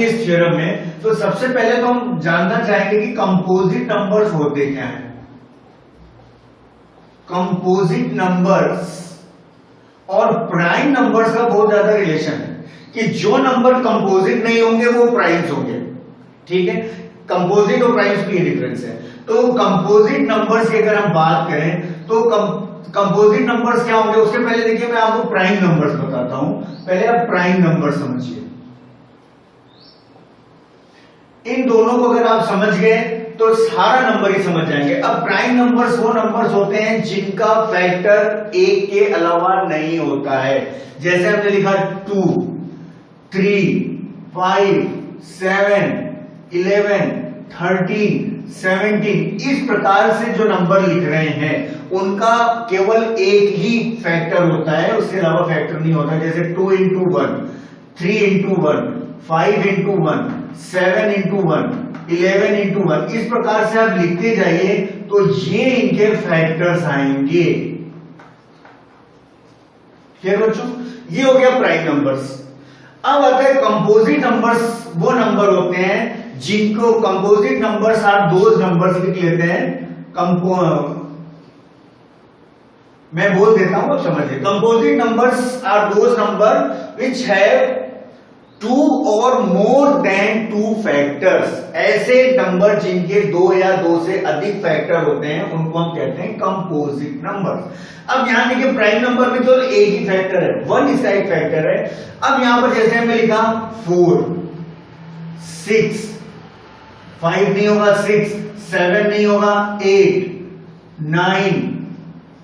इस थ्योरम में तो सबसे पहले तो हम जानना चाहेंगे कि कंपोजिट नंबर्स होते क्या हैं। कंपोजिट नंबर्स और प्राइम नंबर्स का बहुत ज्यादा रिलेशन है कि जो नंबर कंपोजिट नहीं होंगे वो प्राइम्स होंगे। ठीक है, कंपोजिट और प्राइम्स की डिफरेंस है। तो कंपोजिट नंबर्स की अगर हम बात करें तो कंपोजिट नंबर्स क्या होंगे, उसके पहले देखिए मैं आपको प्राइम नंबर्स बताता हूं। पहले आप प्राइम नंबर समझिए। इन दोनों को अगर आप समझ गए तो सारा नंबर ही समझ जाएंगे। अब प्राइम नंबर्स वो नंबर्स होते हैं जिनका फैक्टर एक के अलावा नहीं होता है। जैसे हमने लिखा 2, 3, 5, 7, 11, 13, 17, इस प्रकार से जो नंबर लिख रहे हैं उनका केवल एक ही फैक्टर होता है, उसके अलावा फैक्टर नहीं होता। जैसे 2 into 1, 3 into 1, 5 into 1, 7 into 1, 11 into 1, इस प्रकार से आप लिखते जाइए तो ये इनके फैक्टर्स आएंगे। क्लियर बच्चों, ये हो गया प्राइम नंबर्स। अब आता है कंपोजिट नंबर्स। वो नंबर होते हैं जिनको composite numbers are those numbers लिख लेते हैं। मैं बोल देता हूं, आप समझिए। Composite numbers are those number which have 2 or more than 2 factors. ऐसे नंबर जिनके 2 या 2 से अधिक फैक्टर होते हैं उनको हम कहते हैं कंपोजिट नंबर्स। अब यहां देखिए प्राइम नंबर में केवल एक ही फैक्टर है, 1 इसका एक फैक्टर है। अब यहां पर जैसे हमने लिखा 4, 6, 5 नहीं होगा 6, 7 नहीं होगा 8, 9,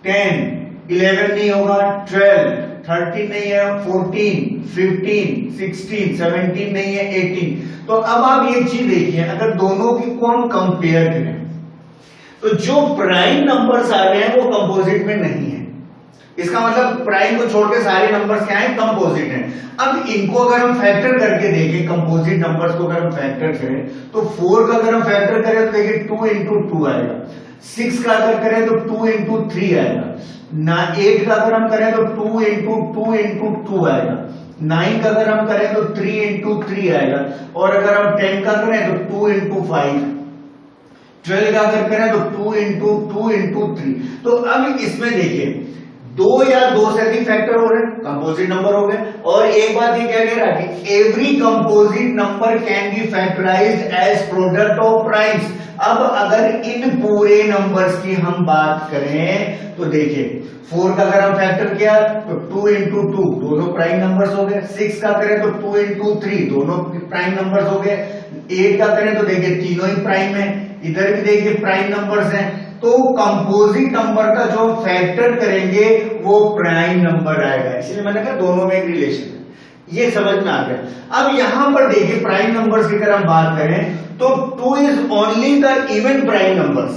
10, 11 नहीं होगा 12, 13 नहीं है 14, 15, 16, 17 नहीं है 18। तो अब आप एक चीज देखिए, अगर दोनों को हम कंपेयर करें तो जो प्राइम नंबर्स आ रहे हैं वो कंपोजिट में नहीं है। इसका मतलब प्राइम को छोड़कर सारे नंबर्स क्या हैं, कंपोजिट हैं। अब इनको अगर हम फैक्टर करके देखें, कंपोजिट नंबर्स को अगर हम फैक्टर करें तो 4 का अगर हम फैक्टर करें तो देखिए 2 into 2 आएगा। 6 का अगर करें तो 2 into 3 आएगा। 8 का अगर हम करें तो 2 into 2 into 2 आएगा। 9 का अगर हम करें तो 3 into 3 आएगा। और अगर हम 10 का करें तो 2 into 5, 12 का अगर करें तो 2 into 2 into 3। तो अब इसमें देखिए 2 या 2 से अधिक फैक्टर हो रहे हैं, कंपोजिट नंबर हो गए। और एक बात ये क्या कह रहा है कि every composite number can be factorized as product of primes. अब अगर इन पूरे नंबर्स की हम बात करें तो देखिए 4 का अगर हम फैक्टर किया तो 2 into 2, दोनों प्राइम नंबर्स हो गए। 6 का करें तो 2 into 3, दोनों प्राइम नंबर्स हो गए। 8 का करें तो देखिए तीनों ही प्राइम है, इधर भी देखिए प्राइम नंबर्स हैं। तो कंपोजिट नंबर का जो फैक्टर करेंगे वो प्राइम नंबर आएगा। इसलिए मैंने कहा दोनों में एक रिलेशन है, ये समझ में आ गया। अब यहां पर देखिए प्राइम नंबर्स की अगर हम बात करें तो 2 is only the even prime numbers,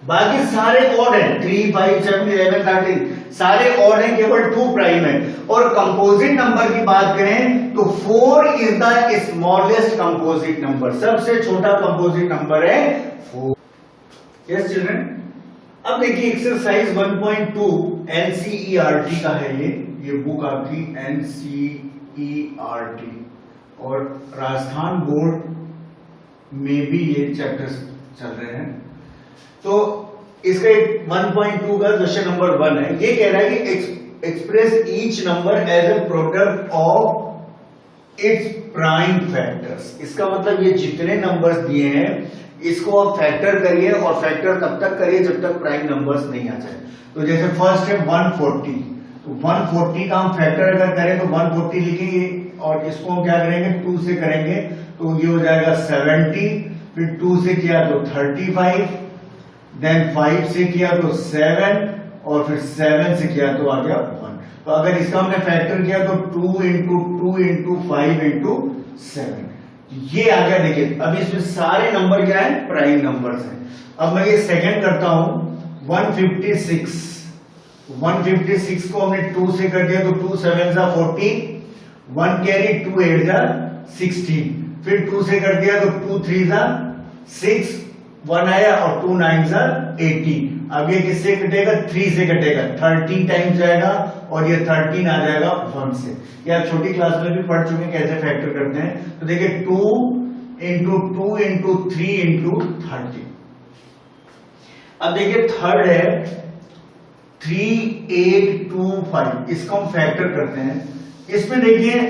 बाकी सारे ऑड हैं। 3, 5, 7, 11, 13 सारे ऑड हैं, केवल 2 प्राइम है। और कंपोजिट नंबर की बात करें तो 4 is the smallest composite number, सबसे छोटा कंपोजिट नंबर है 4। यस चिल्ड्रन, अब देखिए एक्सरसाइज 1.2 एनसीईआरटी का है। ये बुक आपकी एनसीईआरटी और राजस्थान बोर्ड में भी ये चैप्टर्स चल रहे हैं। तो इसका एक 1.2 का क्वेश्चन नंबर 1 है। ये कह रहा है कि express each number as a product of its prime factors. इसका मतलब ये जितने नंबर्स दिए हैं इसको आप फैक्टर करिए, और फैक्टर तब तक करिए जब तक प्राइम नंबर्स नहीं आ जाए। तो जैसे फर्स्ट है 140, तो 140 का हम फैक्टर अगर करें तो 140 लिखेंगे और इसको हम क्या करेंगे 2 से करेंगे तो ये हो जाएगा 70, फिर 2 से किया तो 35, देन 5 से किया तो 7 और फिर 7 से किया तो आ गया 1। तो अगर इसका हमने फैक्टर किया तो 2 into 2 into 5 into 7, ये आ गया। देखिए अब इसमें सारे नंबर क्या है, प्राइम नंबर्स हैं। अब मैं ये सेकंड करता हूं 156। 156 को हमने 2 से कर दिया तो 2 7 जा 14, 1 कैरी 2 8 जा 16, फिर 2 से कर दिया तो 2 3 जा 6, 1 आया और 2 9 जा 18। अब ये किससे कटेगा, 3 से कटेगा, 13 टाइम्स जाएगा और ये 13 आ जाएगा 1 से। या छोटी क्लास में भी पढ़ चुके हैं कैसे फैक्टर करते हैं। तो देखिए 2 इंटू 2 इंटू 3 इंटू 30। अब देखिए थर्ड है 3825, इसको हम फैक्टर करते हैं। इसमें देखिए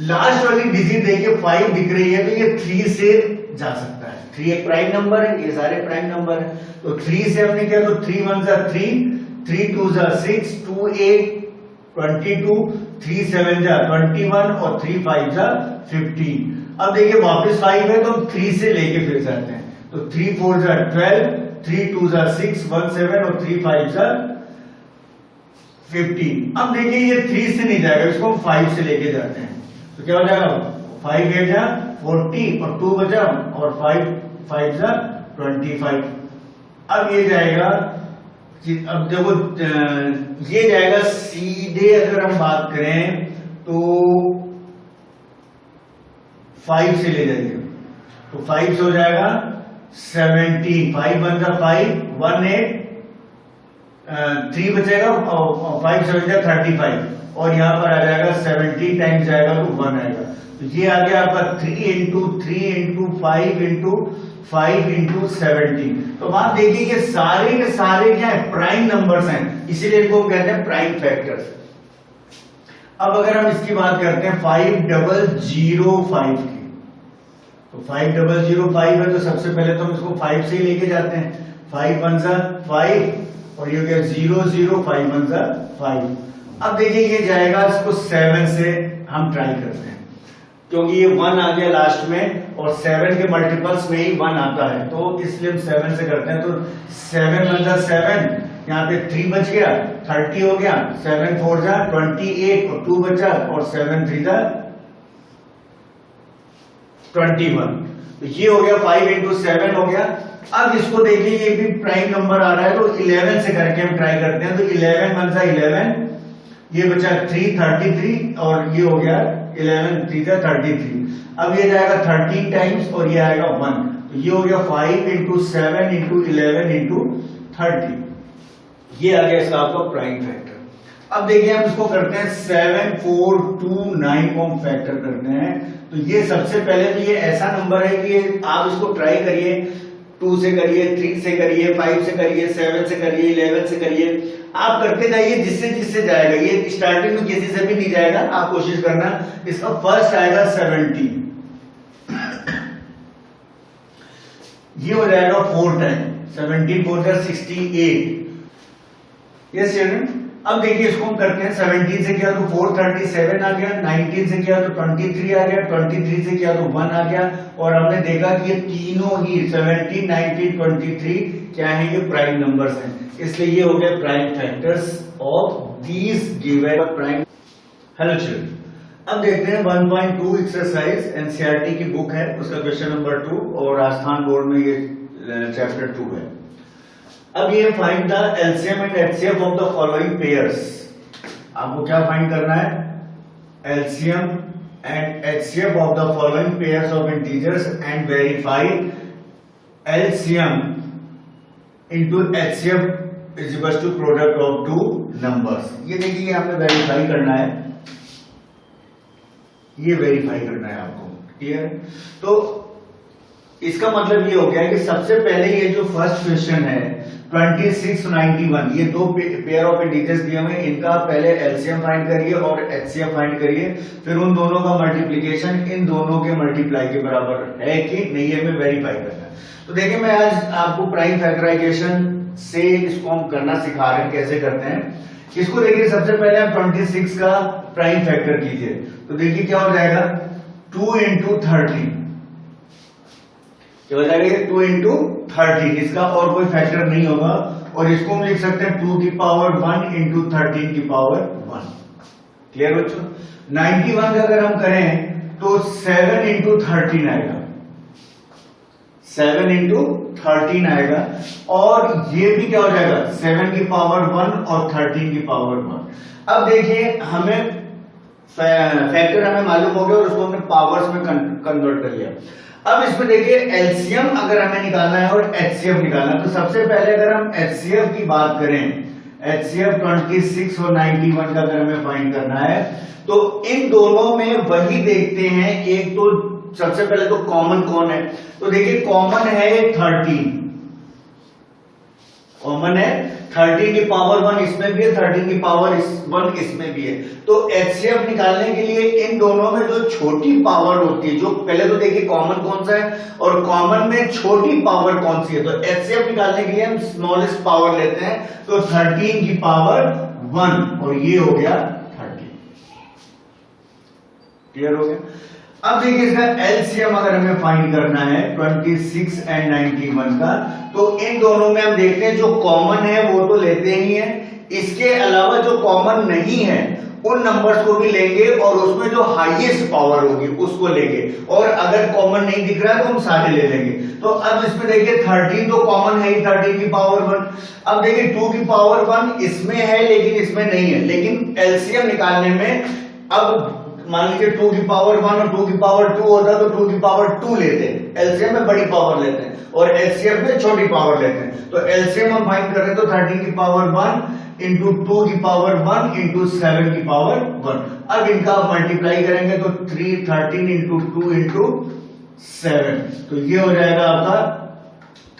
लास्ट वाली डिजिट देखिए 5 दिख रही है, तो ये 3 से जा सकता है। 3 एक प्राइम नंबर है, ये सारे प्राइम नंबर है। तो 3 से हमने किया तो 3 1 जा 3, 3 2 जा 6, 2 8 22, 3 7 जा 21 और 3 5 जा 15। अब देखिए वापस 5 है तो हम 3 से लेके फिर जाते हैं। तो 3 4 जा 12, 3 2 जा 6, 1 7 और 3 5 जा 15। अब देखिए ये 3 से नहीं जाएगा, इसको हम 5 से लेके जाते हैं। तो क्या हो जाएगा 5 8 जा 40 और 2 बचा और 5 5 जा 25। अब ये जाएगा, अब देखो ये जाएगा सीधे, अगर हम बात करें तो 5 से ले जाइए तो 5 से हो जाएगा 17, 5 1 जा 5, 1 8 3 बचेगा और 5 7 जा 35 और यहां पर आ जाएगा 17 टाइम्स जाएगा तो 1 आएगा। तो ये आ गया आपका 3 इंटू 3 इंटू 5 इंटू 5 इंटू 17। तो आप देखिए ये सारे के सारे क्या है, प्राइम नंबर्स हैं, इसीलिए इनको कहते हैं प्राइम फैक्टर्स। अब अगर हम इसकी बात करते हैं 5005 की, तो 5005 है तो सबसे पहले तो हम इसको 5 से ही लेके जाते हैं। 5 1 जा 5 और ये हो गया 0 0, 5 1 जा 5। अब देखिए ये जाएगा, इसको 7 से हम ट्राई करते हैं क्योंकि ये 1 आ गया लास्ट में और 7 के मल्टीपल्स में ही 1 आता है, तो इसलिए हम 7 से करते हैं। तो 7 1 जा 7, यहाँ पे 3 बच गया 30 हो गया, 7 4 जा 28 और 2 बचा और 7 3 जा 21। तो ये हो गया 5 इंटू 7 हो गया। अब इसको देखिए ये भी प्राइम नंबर आ रहा है तो 11 से करके हम ट्राई करते हैं। तो 11 1 जा 11, ये बचा 3 33 और ये हो गया 11 3 जा 33। अब ये जाएगा 13 टाइम्स और ये आएगा 1, तो ये हो गया 5 इंटू 7 इंटू 11 इंटू 30। ये आ गया इसका आपका प्राइम फैक्टर। अब देखिए हम इसको करते हैं 7429 को हम फैक्टर करते हैं। तो ये सबसे पहले तो ये ऐसा नंबर है कि आप इसको ट्राई करिए, 2 से करिए, 3 से करिए, 5 से करिए, 7 से करिए, 11 से करिए, आप करते जाइए जिससे जिससे जाएगा। ये स्टार्टिंग में किसी से भी नहीं जाएगा, आप कोशिश करना। इसका फर्स्ट आएगा 70, ये हो जाएगा 4 टाइम, 17 4 जा 68। यस चिल्ड्रन, अब देखिए इसको हम करते हैं। 17 से किया तो 437 आ गया, 19 से किया तो 23 आ गया, 23 से किया तो 1 आ गया और हमने देखा कि ये तीनों ही 17 19 23 क्या है, ये प्राइम नंबर्स हैं, इसलिए ये हो गया prime factors of these given prime. Hello children, अब देखते हैं 1.2 एक्सरसाइज एनसीईआरटी की बुक है, उसका क्वेश्चन नंबर 2 और राजस्थान बोर्ड में ये चैप्टर 2 है। अब ये find the LCM and HCF of the following pairs. आपको क्या फाइंड करना है, LCM and HCF of the following pairs of integers and verify LCM into HCF is equal to product of 2 numbers. ये देखिए हमें वेरीफाई करना है, ये वेरीफाई करना है आपको, क्लियर। तो इसका मतलब ये हो गया कि सबसे पहले ये जो फर्स्ट क्वेश्चन है 26 91, ये 2 पेयर ऑफ इंटीजर्स दिए हुए, इनका पहले एलसीएम फाइंड करिए और एचसीएफ फाइंड करिए, फिर उन दोनों का मल्टीप्लिकेशन इन दोनों के मल्टीप्लाई के बराबर है कि नहीं, है हमें वेरीफाई करना है। तो देखिए मैं आज आपको प्राइम फैक्टराइजेशन से इसको हम करना सिखा रहे हैं, कैसे करते हैं इसको। देखिए सबसे पहले आप 26 का प्राइम फैक्टर कीजिए, तो देखिए क्या हो जाएगा 2 इंटू 13, क्या हो जाएगा 2 इंटू 13, इसका और कोई फैक्टर नहीं होगा और इसको हम लिख सकते हैं 2 की पावर 1 इंटू 13 की पावर 1। क्लियर बच्चों। 91 का अगर हम करें तो 7 इंटू 13 आएगा, 7 इंटू 13 आएगा और ये भी क्या हो जाएगा 7 की पावर 1 और 13 की पावर 1। अब देखिए हमें फैक्टर हमें मालूम हो गया और उसको हमने पावर्स में कन्वर्ट कर लिया। अब इसमें देखिए एलसीएम अगर हमें निकालना है और एचसीएफ निकालना है, तो सबसे पहले अगर हम एचसीएफ की बात करें, HCF 26 और 91 का अगर हमें फाइंड करना है तो इन दोनों में वही देखते हैं। एक तो सबसे पहले तो कॉमन कौन है, तो देखिए कॉमन है 13, कॉमन है 13 की पावर 1 इसमें भी है, 13 की पावर 1 इसमें भी है। तो HCF निकालने के लिए इन दोनों में जो छोटी पावर होती है, जो पहले तो देखिए कॉमन कौन सा है और कॉमन में छोटी पावर कौन सी है, तो HCF निकालने के लिए हम स्मॉलेस्ट पावर लेते हैं, तो 13 की पावर 1 और ये हो गया 30। क्लियर हो गया। अब देखिए इसका एलसीएम अगर हमें फाइंड करना है 26 एंड 91 का, तो इन दोनों में हम देखते हैं जो कॉमन है वो तो लेते ही हैं, इसके अलावा जो कॉमन नहीं है उन नंबर्स को भी लेंगे और उसमें जो हाईएस्ट पावर होगी उसको लेंगे, और अगर कॉमन नहीं दिख रहा है तो हम सारे ले लेंगे। तो अब इसमें देखिए 13 तो कॉमन है ही, 13 की पावर 1। अब देखिए 2 की पावर 1 इसमें है लेकिन इसमें नहीं है, लेकिन एलसीएम निकालने में अब मान लीजिए 2 की पावर 1 और 2 की पावर 2 होता तो 2 की पावर 2 लेते हैं, एलसीएम में बड़ी पावर लेते हैं और एचसीएफ में छोटी पावर लेते हैं। तो एलसीएम हम फाइंड कर रहे हैं तो 13 की पावर 1 इंटू 2 की पावर 1 इंटू 7 की पावर 1। अब इनका मल्टीप्लाई करेंगे तो 13 इंटू 2 इंटू 7, तो ये हो जाएगा आपका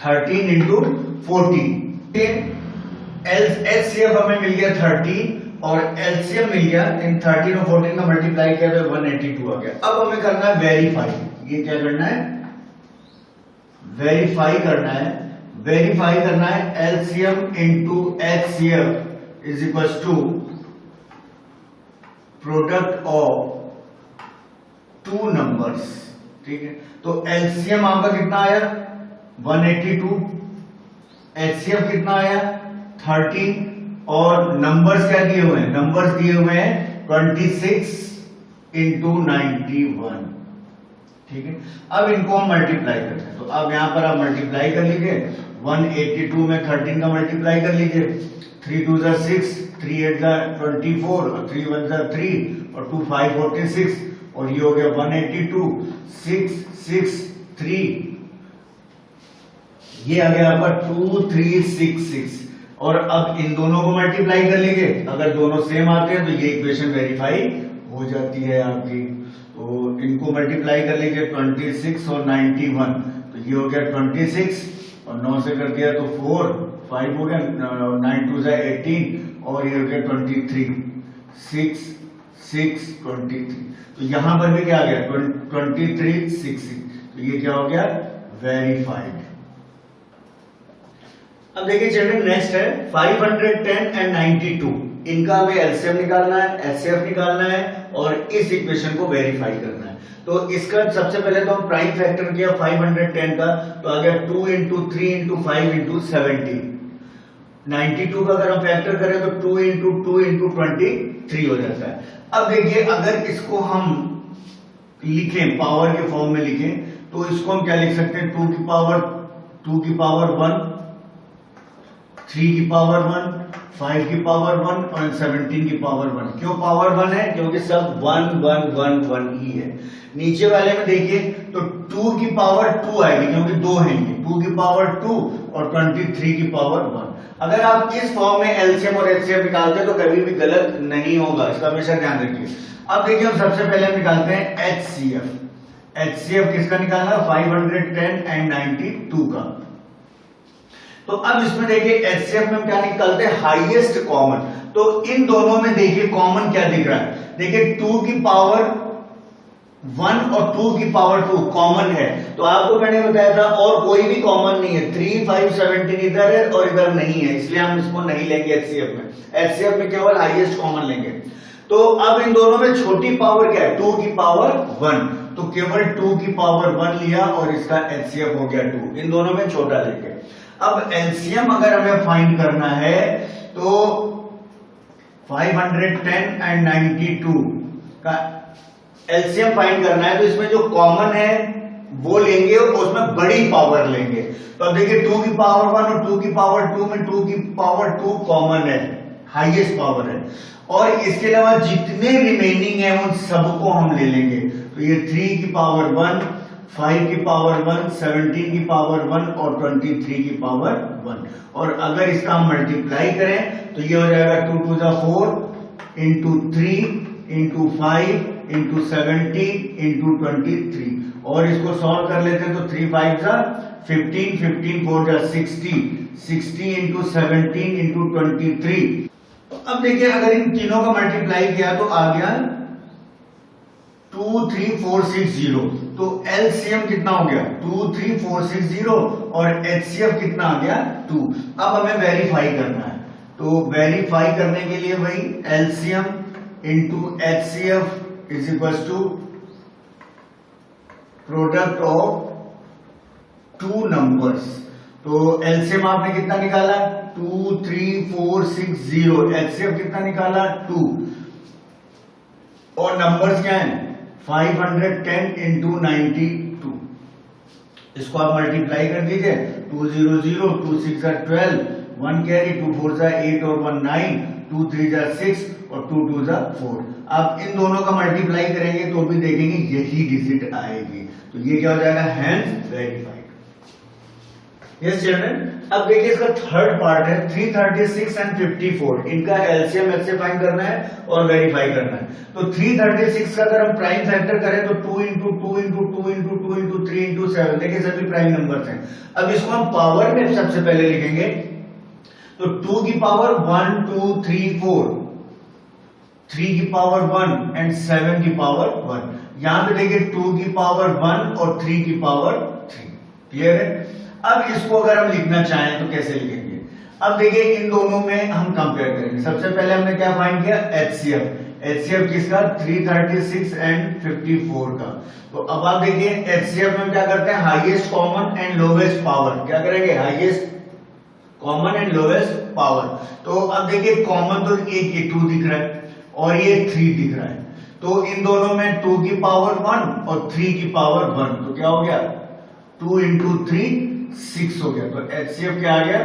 13 इंटू 40। एचसीएफ हमें मिल गया 13 और एलसीएम मिल गया, इन 13 और 14 का मल्टीप्लाई किया तो 182 आ गया। अब हमें करना है वेरीफाई, ये क्या करना है, वेरीफाई करना है। वेरीफाई करना है LCM into HCF is equal to product of 2 numbers. ठीक है, तो एलसीएम आपका कितना आया 182, एचसीएफ कितना आया 13 और नंबर्स क्या दिए हुए हैं, नंबर्स दिए हुए हैं 26 इंटू 91। ठीक है, अब इनको हम मल्टीप्लाई करते हैं, तो अब यहां पर आप मल्टीप्लाई कर लीजिए, 182 में 13 का मल्टीप्लाई कर लीजिए, 3 2 6, 3 8 24 और 3 1 3 और 2 5 46 और ये हो गया 182 6 6 3, ये आ गया आपका 2366। और अब इन दोनों को मल्टीप्लाई कर लीजिए, अगर दोनों सेम आते हैं तो ये इक्वेशन वेरीफाई हो जाती है आपकी। तो इनको मल्टीप्लाई कर लीजिए 26 और 91, तो ये हो गया 26 और 9 से कर दिया तो 4 5 हो गया, 9 2 18 और ये हो गया 23 6 6 23। तो यहां पर भी क्या आ गया 23 6, तो ये क्या हो गया वेरीफाइड। अब देखिए चिल्ड्रन नेक्स्ट है 510 एंड 92, इनका हमें एलसीएम निकालना है, एचसीएफ निकालना है और इस इक्वेशन को वेरीफाई करना है। तो इसका सबसे पहले तो हम प्राइम फैक्टर किया 510 का, तो आ गया 2 इंटू 3 इंटू 5 इंटू 70। 92 का अगर हम फैक्टर करें तो 2 इंटू 2 इंटू 23 हो जाता है। अब देखिए अगर इसको हम लिखें पावर के फॉर्म में लिखें तो इसको हम क्या लिख सकते हैं, 2 की पावर 1, 3 की पावर 1, 5 की पावर 1 और 17 की पावर 1। क्यों पावर 1 है, क्योंकि सब 1 1 1 1 ही है। नीचे वाले में देखिए तो 2 की पावर 2 आएगी क्योंकि 2 है, 2 की पावर 2 और 23 की पावर 1। अगर आप इस फॉर्म में एलसीएम और एचसीएफ निकालते हैं तो कभी भी गलत नहीं होगा, इसका हमेशा ध्यान रखिए। अब देखिए हम सबसे पहले हम निकालते हैं एचसीएफ। एचसीएफ किसका निकालना, 510 एंड 92 का। तो अब इसमें देखिए एचसीएफ में क्या निकालते हैं, हाईएस्ट कॉमन। तो इन दोनों में देखिए कॉमन क्या दिख रहा है, देखिए 2 की पावर 1 और 2 की पावर 2 कॉमन है। तो आपको मैंने बताया था और कोई भी कॉमन नहीं है, 3 5 17 इधर है और इधर नहीं है, इसलिए हम इसको नहीं लेंगे एचसीएफ में। एचसीएफ में केवल हाईएस्ट कॉमन लेंगे। तो अब इन दोनों में छोटी पावर क्या है, 2 की पावर 1, तो केवल 2 की पावर 1 लिया और इसका एचसीएफ हो गया 2, इन दोनों में छोटा लेंगे। अब एलसीएम अगर हमें फाइंड करना है तो 510 एंड 92 का एलसीएम फाइंड करना है, तो इसमें जो कॉमन है वो लेंगे और उसमें बड़ी पावर लेंगे। तो अब देखिए 2 की पावर 1 और 2 की पावर 2 में 2 की पावर 2 कॉमन है, हाईएस्ट पावर है, और इसके अलावा जितने रिमेनिंग है उन सबको हम ले लेंगे। तो ये 3 की पावर 1, 5 की पावर 1, 17 की पावर 1 और 23 की पावर 1। और अगर इसका हम मल्टीप्लाई करें तो ये हो जाएगा 2 to the 4 into 3 into 5 into 17 into 23। और इसको सॉल्व कर लेते हैं तो 3 5 जा 15, 15 4 जा 60, 60 इंटू 17 इंटू 23। अब देखिए अगर इन तीनों का मल्टीप्लाई किया तो आ गया 23460। तो एलसीएम कितना हो गया 23460 और एचसीएफ कितना आ गया 2। अब हमें वेरीफाई करना है, तो वेरीफाई करने के लिए वही LCM into HCF is equal to product of two numbers. तो एलसीएम आपने कितना निकाला 23460, एचसीएफ कितना निकाला 2 और नंबर्स क्या है 510 इंटू 92। इसको आप मल्टीप्लाई कर दीजिए 200, 2 6 12, 1 कैरी, 2 4 8 और 1 9, 2 3 6 और 2 2 4। आप इन दोनों का मल्टीप्लाई करेंगे तो भी देखेंगे यही डिजिट आएगी। तो ये क्या हो जाएगा हेंस वेरीफाइड। यस चिल्ड्रन, अब देखिए इसका थर्ड पार्ट है 336 एंड 54। इनका एलसीएम एचसीएफ फाइंड करना है और वेरीफाई करना है। तो 336 का अगर हम प्राइम फैक्टर करें तो 2 into 2 into 2 into 2 into 3 into 7। देखिए सभी प्राइम नंबर्स हैं। अब इसको हम पावर में सबसे पहले लिखेंगे तो 2 की पावर 1 2 3 4, 3 की पावर 1 एंड 7 की पावर 1। यहां पे देखिए 2 की पावर 1 और 3 की पावर 3। क्लियर है। अब इसको अगर हम लिखना चाहें तो कैसे लिखेंगे। अब देखिए इन दोनों में हम कंपेयर करेंगे। सबसे पहले हमने क्या फाइंड किया एचसीएफ। एचसीएफ किसका 336 एंड 54 का। तो अब आप देखिए एचसीएफ में क्या करते हैं highest common and lowest power. क्या करेंगे highest common and lowest power. तो अब देखिए कॉमन तो एक ये 2 दिख रहा है और ये 3 दिख रहा है। तो इन दोनों में 2 की पावर 1 और 3 की पावर 1। तो क्या हो गया 2 इंटू 3 6 हो गया। तो एचसीएफ क्या आ गया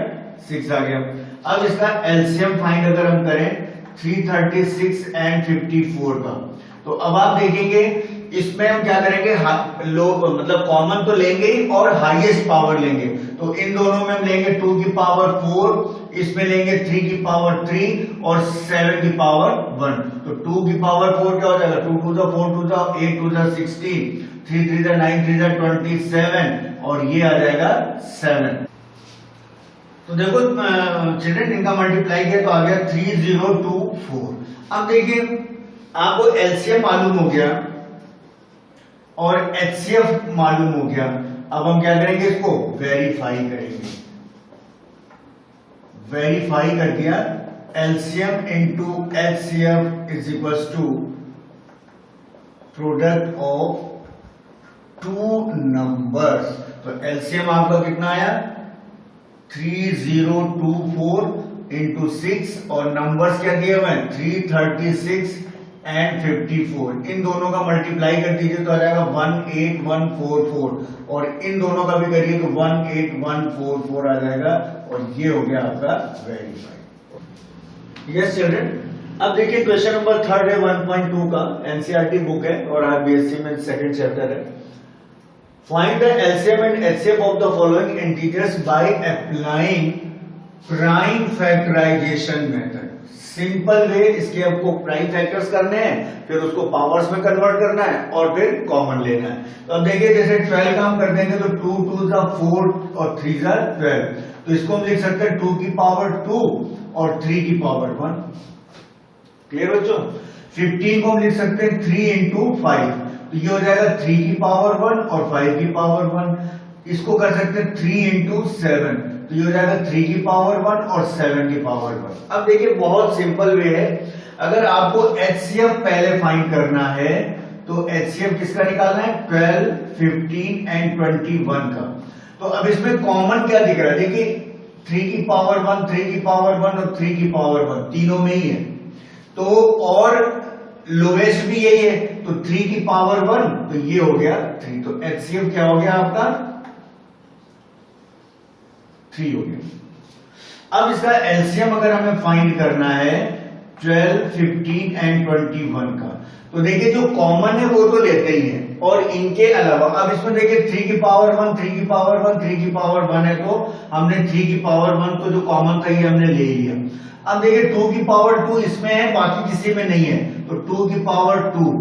6 आ गया। अब इसका एलसीएम फाइंड अगर हम करें 336 एंड 54 का तो अब आप देखेंगे इसमें हम क्या करेंगे लो मतलब कॉमन तो लेंगे ही और हाईएस्ट पावर लेंगे। तो इन दोनों में हम लेंगे 2 की पावर 4, इसमें लेंगे 3 की पावर 3 और 7 की पावर 1। तो 2 की पावर 4 क्या हो जाएगा 2 2 4 2 8 2 16, 3 3 9 3 27 और ये आ जाएगा 7। तो देखो चिल्ड्रन इनका मल्टीप्लाई किया तो आ गया 3024। अब देखिए आपको एलसीएम मालूम हो गया और एचसीएफ मालूम हो गया। अब हम क्या करेंगे इसको वेरीफाई करेंगे। वेरीफाई कर दिया LCM into HCF is equal to product of two numbers. तो एलसीएम आपका कितना आया 3024 इंटू 6 और नंबर्स क्या दिए हुए हैं 336 एंड 54। इन दोनों का मल्टीप्लाई कर दीजिए तो आ जाएगा 18144 और इन दोनों का भी करिए तो 18144 आ जाएगा और ये हो गया आपका वेरीफाइड। यस चिल्ड्रन, अब देखिए क्वेश्चन नंबर 3 है 1.2 का एनसीईआरटी बुक है और आईबीएससी में सेकंड चैप्टर है। Find the LCM and HCF of the following integers by applying prime factorization method. Simple way इसके आपको प्राइम फैक्टर्स करने हैं, फिर उसको पावर्स में कन्वर्ट करना है और फिर कॉमन लेना है। तो अब देखिए जैसे 12 का हम कर देंगे तो 2 2 4 और 3 12। तो इसको हम लिख सकते हैं 2 की पावर 2 और 3 की पावर 1। क्लियर बच्चों। 15 को हम लिख सकते हैं 3 इंटू 5। तो ये हो जाएगा 3 की पावर 1 और 5 की पावर 1। इसको कर सकते हैं 3 इंटू 7। तो ये हो जाएगा 3 की पावर 1 और 7 की पावर 1। अब देखिए बहुत सिंपल वे है। अगर आपको एचसीएफ पहले फाइंड करना है तो एचसीएफ किसका निकालना है 12, 15 एंड 21 का। तो अब इसमें कॉमन क्या दिख रहा है देखिए 3 की पावर 1, 3 की पावर 1 और 3 की पावर 1 तीनों में ही है। तो और लोवेस्ट भी यही है तो 3 की पावर 1 तो ये हो गया 3। तो एचसीएफ क्या हो गया आपका 3 हो गया। अब इसका एलसीएम अगर हमें फाइंड करना है 12, 15 एंड 21 का तो देखिए जो कॉमन है वो तो लेते ही है और इनके अलावा अब इसमें देखिए 3 की पावर 1, 3 की पावर 1, 3 की पावर 1 है, तो हमने 3 की पावर 1 को जो कॉमन था ये हमने ले लिया। अब देखिए 2 की पावर 2 इसमें है, बाकी किसी में नहीं है, तो 2 की पावर 2,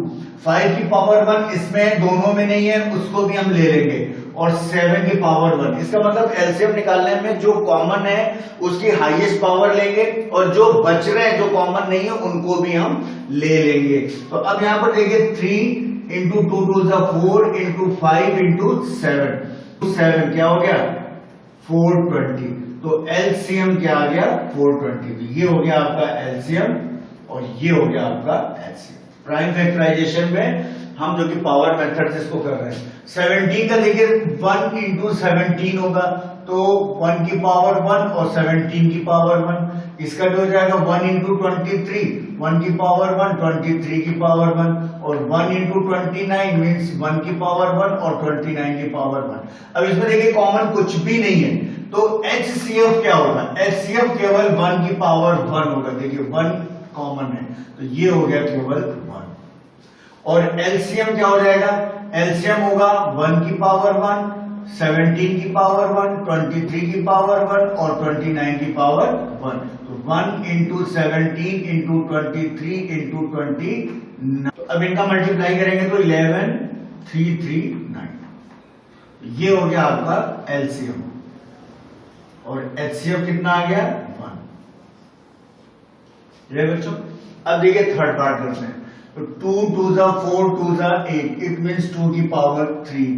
5 की पावर 1 इसमें दोनों में नहीं है, उसको भी हम ले लेंगे, और 7 की पावर 1। इसका मतलब एलसीएम निकालने में जो कॉमन है उसकी हाईएस्ट पावर लेंगे और जो बच रहे हैं जो कॉमन नहीं है उनको भी हम ले लेंगे। तो अब यहां पर देखिए 3 इंटू 2 2 4 इंटू 5 इंटू 7 क्या हो गया 420। तो एलसीएम क्या आ गया 420। तो ये हो गया आपका एलसीएम और ये हो गया आपका एलसीएम। प्राइम फैक्टराइजेशन में हम जो कि पावर मेथड से इसको कर रहे हैं। 17 का देखिए 1 इंटू 17 होगा, तो 1 की पावर 1 और 17 की पावर 1। इसका भी हो जाएगा 1 इंटू 23, 1 की पावर 1, 23 की पावर 1, और 1 इंटू 29 मीन्स 1 की पावर 1 और 29 की पावर 1। अब इसमें देखिए कॉमन कुछ भी नहीं है, तो HCF क्या होगा, HCF केवल 1 की पावर 1 होगा। देखिए 1 कॉमन है, तो ये हो गया केवल 1। और एलसीएम क्या हो जाएगा, एलसीएम होगा 1 की पावर 1, 17 की पावर 1, 23 की पावर 1 और 29 की पावर 1। तो 1 इंटू 17 इंटू 23 इंटू 29। तो अब इनका मल्टीप्लाई करेंगे तो 11339। ये हो गया आपका एलसीएम। और एचसीएफ कितना आ गया 1। ये बच्चों अब देखिए थर्ड पार्ट करते हैं। तो 2 2 4 2 8, इट मीन्स 2 की पावर 3,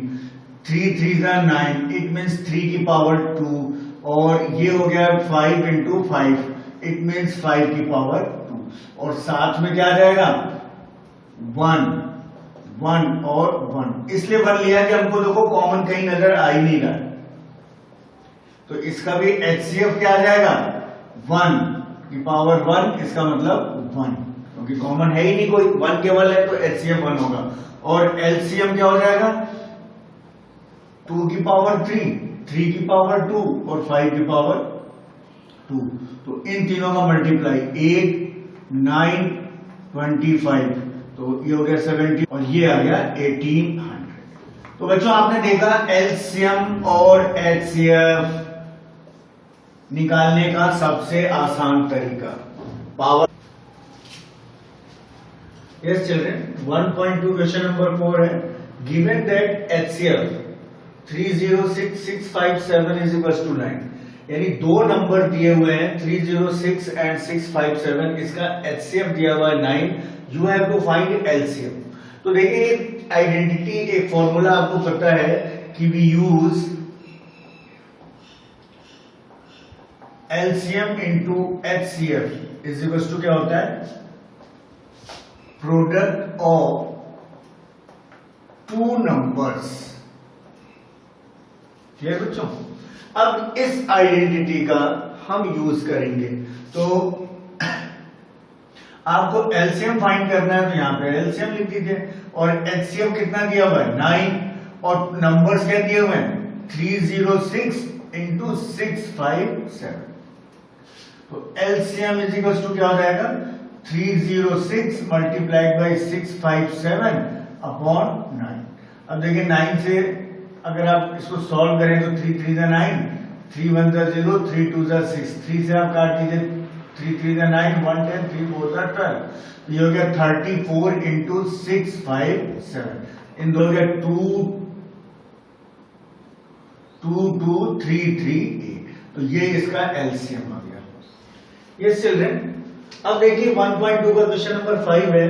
3 3 9, इट मीन्स 3 की पावर 2, और ये हो गया 5 इंटू 5, इट मीन्स 5 की पावर 2, और साथ में क्या आ जाएगा 1 1 और 1। इसलिए 1 लिया कि हमको देखो कॉमन कहीं नजर आ ही नहीं रहा, तो इसका भी एचसीएफ क्या आ जाएगा 1 की पावर 1, इसका मतलब 1, क्योंकि कॉमन है ही नहीं कोई, 1 केवल है, तो एचसीएफ 1 होगा। और एलसीएम क्या हो जाएगा 2 की पावर 3, 3 की पावर 2 और 5 की पावर 2। तो इन तीनों का मल्टीप्लाई 8 9 25, तो ये हो गया 70 और ये आ गया 1800। तो बच्चों आपने देखा एलसीएम और एचसीएफ निकालने का सबसे आसान तरीका power. Yes children, 1.2 question number 4 है, given that HCF 306657 is equals to 9, यानी दो नंबर दिए हुए हैं 306 एंड 657, इसका HCF दिया हुआ है 9, you have to find LCM। तो देखिए आइडेंटिटी एक फॉर्मूला आपको पता है कि we use LCM into HCF is equals to क्या होता है product of two numbers. Clear बच्चों, अब इस आइडेंटिटी का हम यूज करेंगे। तो आपको एलसीएम फाइंड करना है, तो यहां पे एलसीएम लिख दीजिए, और एचसीएफ कितना दिया हुआ है 9, और नंबर्स क्या दिए हुए हैं 306 इंटू 657। तो एलसीएम इज इक्वल टू क्या हो जाएगा 306 मल्टीप्लाइड बाई 657 अपॉन 9। अब देखिए 9 से अगर आप इसको सॉल्व करें तो 3 3 9, 3 1 0, 3 2 6, 3 से आप काट दीजिए, 3 3 9, 1 10, 3 4 12, तो ये हो गया 34 इंटू 657। इन दो 2 2 2 3 3 8, तो ये इसका एलसीएम आ गया। ये चिल्ड्रन अब देखिए 1.2 का क्वेश्चन नंबर 5 है,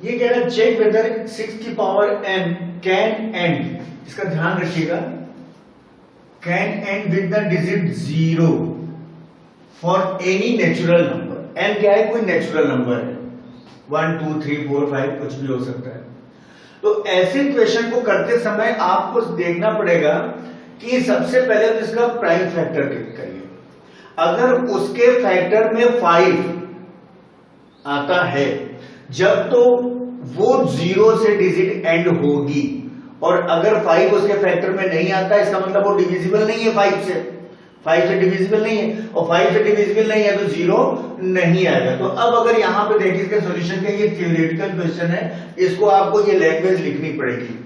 ये कह रहा है चेक वेदर 6 की पावर n कैन एंड, इसका ध्यान रखिएगा, can and with the digit 0 for any natural number. n क्या है, कोई नेचुरल नंबर है, 1 2 3 4 5 कुछ भी हो सकता है। तो ऐसे क्वेश्चन को करते समय आपको देखना पड़ेगा कि सबसे पहले तो इसका प्राइम फैक्टर करिए, अगर उसके फैक्टर में 5 आता है जब तो वो 0 से डिजिट एंड होगी, और अगर 5 उसके फैक्टर में नहीं आता इसका मतलब वो डिविजिबल नहीं है 5 से डिविजिबल नहीं है, और 5 से डिविजिबल नहीं है तो 0 नहीं आएगा। तो अब अगर यहाँ पे देखिए इसके सॉल्यूशन का, ये थ्योरेटिकल क्वेश्चन है, इसको आपको ये लैंग्वेज लिखनी पड़ेगी।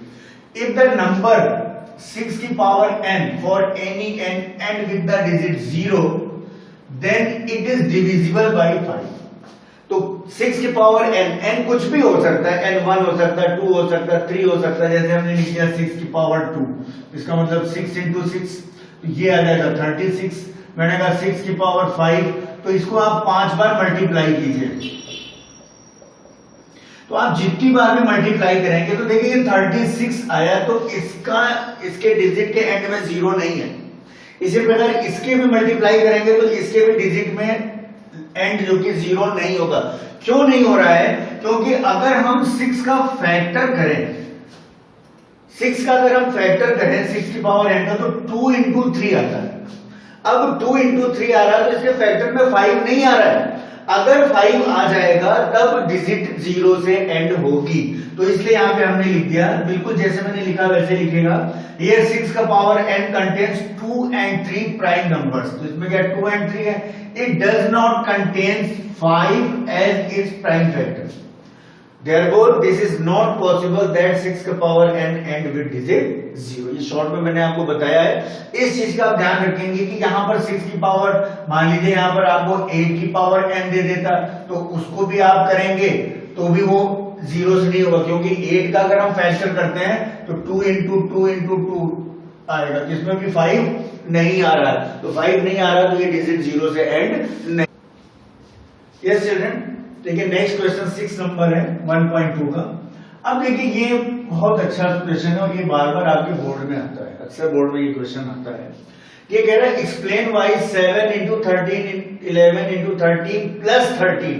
इफ द नंबर 6 की power n for any n with the digit 0 then it is divisible by 5। तो 6 की पावर n कुछ भी हो सकता है, n1 हो सकता है, 2 हो सकता है, 3 हो सकता है। जैसे हमने लिख दिया 6 की पावर 2, इसका मतलब 6 into 6, तो ये आ जाएगा 36। मैंने कहा 6 की पावर 5, तो इसको आप 5 बार मल्टीप्लाई कीजिए। तो आप जितनी बार भी मल्टीप्लाई करेंगे तो देखिए 36 आया, तो इसके डिजिट के एंड में 0 नहीं है। इसी प्रकार इसके भी मल्टीप्लाई करेंगे तो इसके भी डिजिट में एंड जो कि 0 नहीं होगा। क्यों नहीं हो रहा है? क्योंकि अगर हम 6 का फैक्टर करें, 6 का अगर हम फैक्टर करें 6 की पावर n का, तो 2 into 3 आता है। अब 2 into 3 आ रहा है तो इसके फैक्टर में 5 नहीं आ रहा है। अगर 5 आ जाएगा तब डिजिट 0 से एंड होगी। तो इसलिए यहां पे हमने लिख दिया, बिल्कुल जैसे मैंने लिखा वैसे लिखेगा। ये 6 का power n contains 2 and 3 prime numbers. तो इसमें क्या 2 and 3 है। It does not contains 5 as its prime factor. Therefore, this is not possible that 6 का power n end with digit 0। ये शॉर्ट में मैंने आपको बताया है। इस चीज का आप ध्यान रखेंगे कि यहाँ पर 6 की पावर, मान लीजिए यहाँ पर आपको 8 की पावर n दे देता, तो उसको भी आप करेंगे तो भी वो 0 से नहीं होगा, क्योंकि 8 का अगर हम फैक्टर करते हैं तो 2 into 2 into 2 आएगा, जिसमें भी 5 नहीं आ रहा है। तो 5 नहीं आ रहा तो ये डिजिट 0 से एंड नहीं। यस चिल्ड्रन, देखिए नेक्स्ट क्वेश्चन 6 नंबर है 1.2 का। अब देखिए ये बहुत अच्छा क्वेश्चन है और ये बार बार आपके बोर्ड में आता है, अक्सर बोर्ड में ये क्वेश्चन आता है। ये कह रहा है explain why 7 into 13 11 into 13 plus 13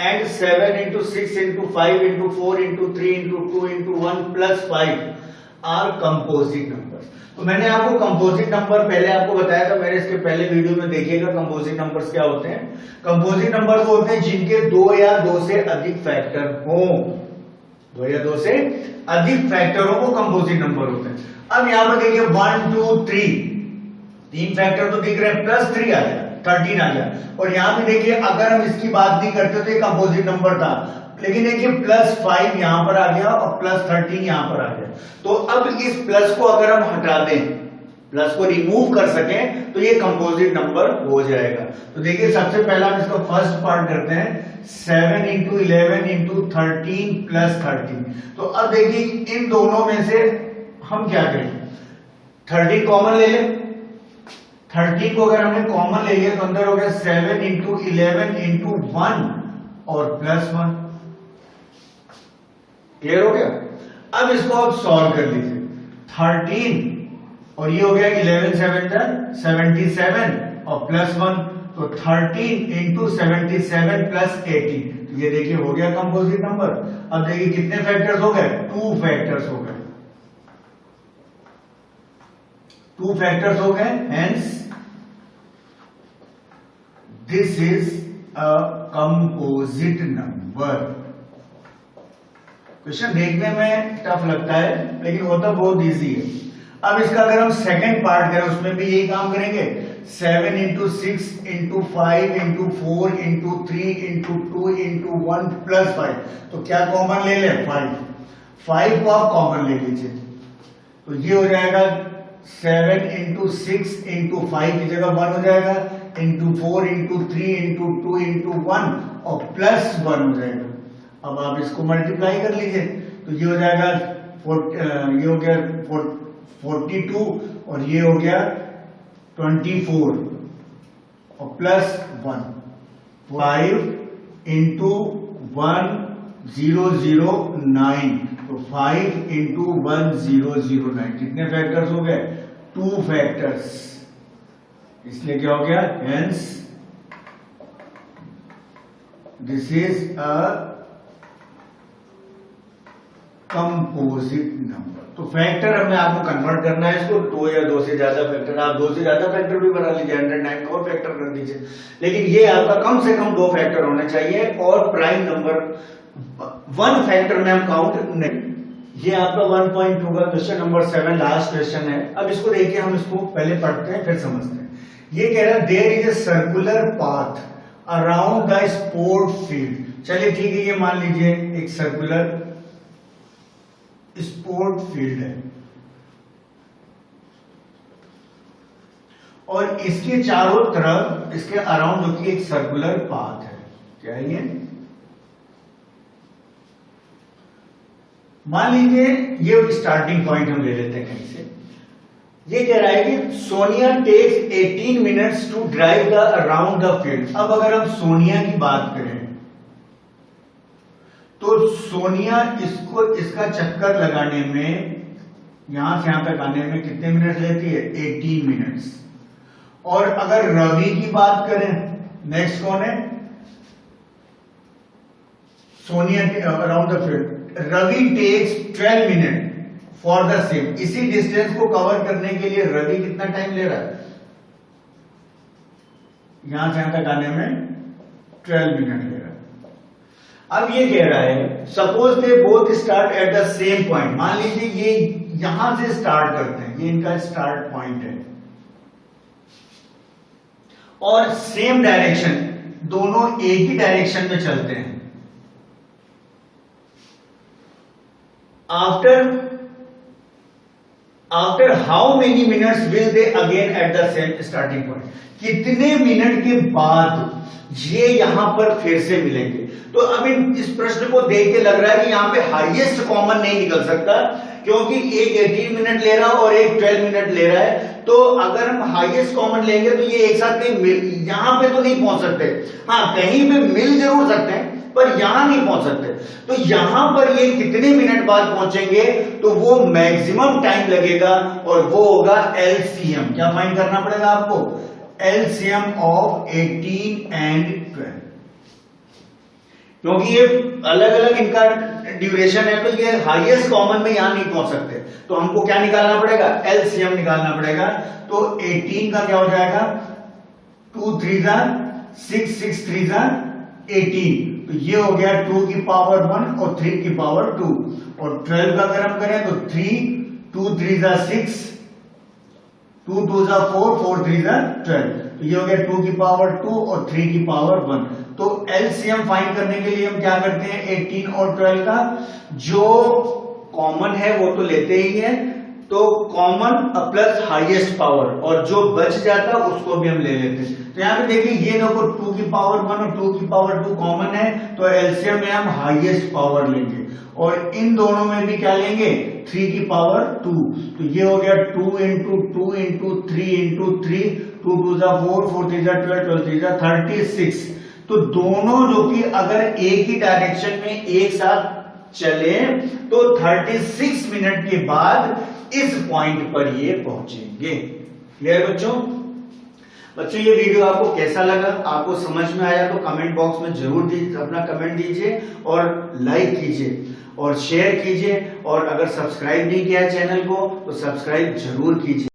and 7 into 6 into 5 into 4 into 3 into 2 into 1 plus 5 are composite number. तो मैंने आपको कंपोजिट नंबर पहले आपको बताया था, मेरे इसके पहले वीडियो में देखिएगा कंपोजिट नंबर्स क्या होते हैं। कंपोजिट नंबर वो होते हैं जिनके 2 या 2 से अधिक फैक्टर हो, 2 या 2 से अधिक फैक्टर हो, वो कंपोजिट नंबर होते हैं। अब यहां पर देखिए 1 2 3 3 फैक्टर तो दिख रहे हैं, प्लस 3 आ गया, 13 आ गया। और यहां पे देखिए अगर हम इसकी बात नहीं करते तो ये कंपोजिट नंबर था, लेकिन देखिए प्लस 5 यहां पर आ गया और प्लस 13 यहां पर आ गया। तो अब इस प्लस को अगर हम हटा दें, प्लस को रिमूव कर सकें, तो ये कंपोजिट नंबर हो जाएगा। तो देखिए सबसे पहला हम इसका फर्स्ट पार्ट करते हैं, 7 into 11 into 13 plus 13। तो अब देखिए इन दोनों में से हम क्या करें, 13 कॉमन ले लें। 13 को अगर हमने कॉमन ले लिया तो अंदर हो गया 7 into 11 into 1 और प्लस 1। क्लियर हो गया? अब इसको आप सॉल्व कर लीजिए। 13 और ये हो गया 11 7 77 और प्लस 1, तो 13 into 77 plus 80। तो ये देखिए हो गया कंपोजिट नंबर। अब देखिए कितने फैक्टर्स हो गए, 2 फैक्टर्स हो गए, 2 फैक्टर्स हो गए। Hence this is a composite number. Question देखने में टफ लगता है लेकिन होता बहुत इजी है। अब इसका अगर हम सेकंड पार्ट करें उसमें भी यही काम करेंगे, 7 into 6 into 5 into 4 into 3 into 2 into 1 plus 5। तो क्या कॉमन ले लें, 5 को आप कॉमन ले लीजिए। तो ये हो जाएगा 7 into 6 into 5 की जगह 1 हो जाएगा, into 4 into 3 into 2 into 1 और प्लस 1 हो जाएगा। अब आप इसको मल्टीप्लाई कर लीजिए, तो ये हो जाएगा ये हो गया 42 और ये हो गया 24 और प्लस 1, 5 into 1009। तो 5 into 1009 कितने फैक्टर्स हो गए, 2 फैक्टर्स। इसलिए क्या हो गया, hence this is a composite number. तो फैक्टर हमें आपको कन्वर्ट करना है इसको, 2 या 2 से ज्यादा फैक्टर। आप 2 से ज्यादा फैक्टर भी बना लीजिए, 109 को और फैक्टर कर दीजिए, लेकिन ये आपका कम से कम 2 फैक्टर होने चाहिए और प्राइम नंबर 1 फैक्टर में हम काउंट नहीं। ये आपका 1.2 का क्वेश्चन नंबर 7 लास्ट क्वेश्चन है। अब इसको देखिए, हम इसको पहले पढ़ते हैं फिर समझते हैं। ये कह रहा है there is a circular path around the sport field. चलिए ठीक है, ये मान लीजिए एक सर्कुलर स्पोर्ट फील्ड है और इसके चारों तरफ इसके अराउंड जो कि एक सर्कुलर पाथ है। क्या है ये? मान लीजिए ये स्टार्टिंग पॉइंट हम ले लेते हैं कहीं से। ये कह रहा है कि Sonia takes 18 minutes to drive the around the field. अब अगर हम सोनिया की बात करें तो सोनिया इसका चक्कर लगाने में, यहां से यहां तक आने में कितने मिनट लेती है? 18 मिनट्स। और अगर रवि की बात करें, नेक्स्ट कौन है? सोनिया के around the field, Ravi takes 12 minute for the same. इसी डिस्टेंस को कवर करने के लिए रवि कितना टाइम ले रहा है? यहां से यहां तक आने में 12 मिनट ले रहा है। अब ये कह रहा है suppose they both start at the same point. मान लीजिए ये यहां से स्टार्ट करते हैं, ये इनका स्टार्ट पॉइंट है और सेम डायरेक्शन, दोनों एक ही डायरेक्शन में चलते हैं। After how many minutes will they again at the same starting point? कितने मिनट के बाद ये यहां पर फिर से मिलेंगे? तो अब इस प्रश्न को देख के लग रहा है कि यहां पे हाईएस्ट कॉमन नहीं निकल सकता, क्योंकि एक 18 मिनट ले रहा है और एक 12 मिनट ले रहा है। तो अगर हम हाईएस्ट कॉमन लेंगे तो ये एक साथ कहीं यहां पे तो नहीं पहुंच सकते। हाँ, कहीं पे मिल जरूर सकते हैं पर यहां नहीं पहुंच सकते। तो यहां पर ये कितने मिनट बाद पहुंचेंगे? तो वो मैक्सिमम टाइम लगेगा और वो होगा एलसीएम। क्या फाइंड करना पड़ेगा आपको? एलसीएम ऑफ 18 एंड 12, क्योंकि ये अलग अलग इनका ड्यूरेशन है, तो ये हाईएस्ट कॉमन में यहां नहीं पहुंच सकते। तो हमको क्या निकालना पड़ेगा? एलसीएम निकालना पड़ेगा। तो 18 का क्या हो जाएगा? 2 3 6 6 3 18। तो ये हो गया 2 की पावर 1 और 3 की पावर 2। और 12 का अगर हम करें तो 3 2 3 6 2 2 4 4 3 12। तो ये हो गया 2 की पावर 2 और 3 की पावर 1। तो एलसीएम फाइंड करने के लिए हम क्या करते हैं? 18 और 12 का जो कॉमन है वो तो लेते ही है, तो कॉमन प्लस हाईएस्ट पावर, और जो बच जाता उसको भी हम ले लेते हैं। तो यहां पे देखिए ये देखो 2 की पावर 1 और 2 की पावर 2 कॉमन है, तो एलसीएम में हम हाईएस्ट पावर लेंगे और इन दोनों में भी क्या लेंगे? 3 की पावर 2। तो ये हो गया 2 इंटू 2 इंटू 3 इंटू 3, 2 2 4 4 3 12 12 3 36। तो दोनों जो कि अगर एक ही डायरेक्शन में एक साथ चले तो 36 मिनट के बाद इस पॉइंट पर ये पहुंचेंगे। क्लियर बच्चों? ये वीडियो आपको कैसा लगा? आपको समझ में आया तो कमेंट बॉक्स में जरूर अपना कमेंट दीजिए और लाइक कीजिए और शेयर कीजिए, और अगर सब्सक्राइब नहीं किया चैनल को तो सब्सक्राइब जरूर कीजिए।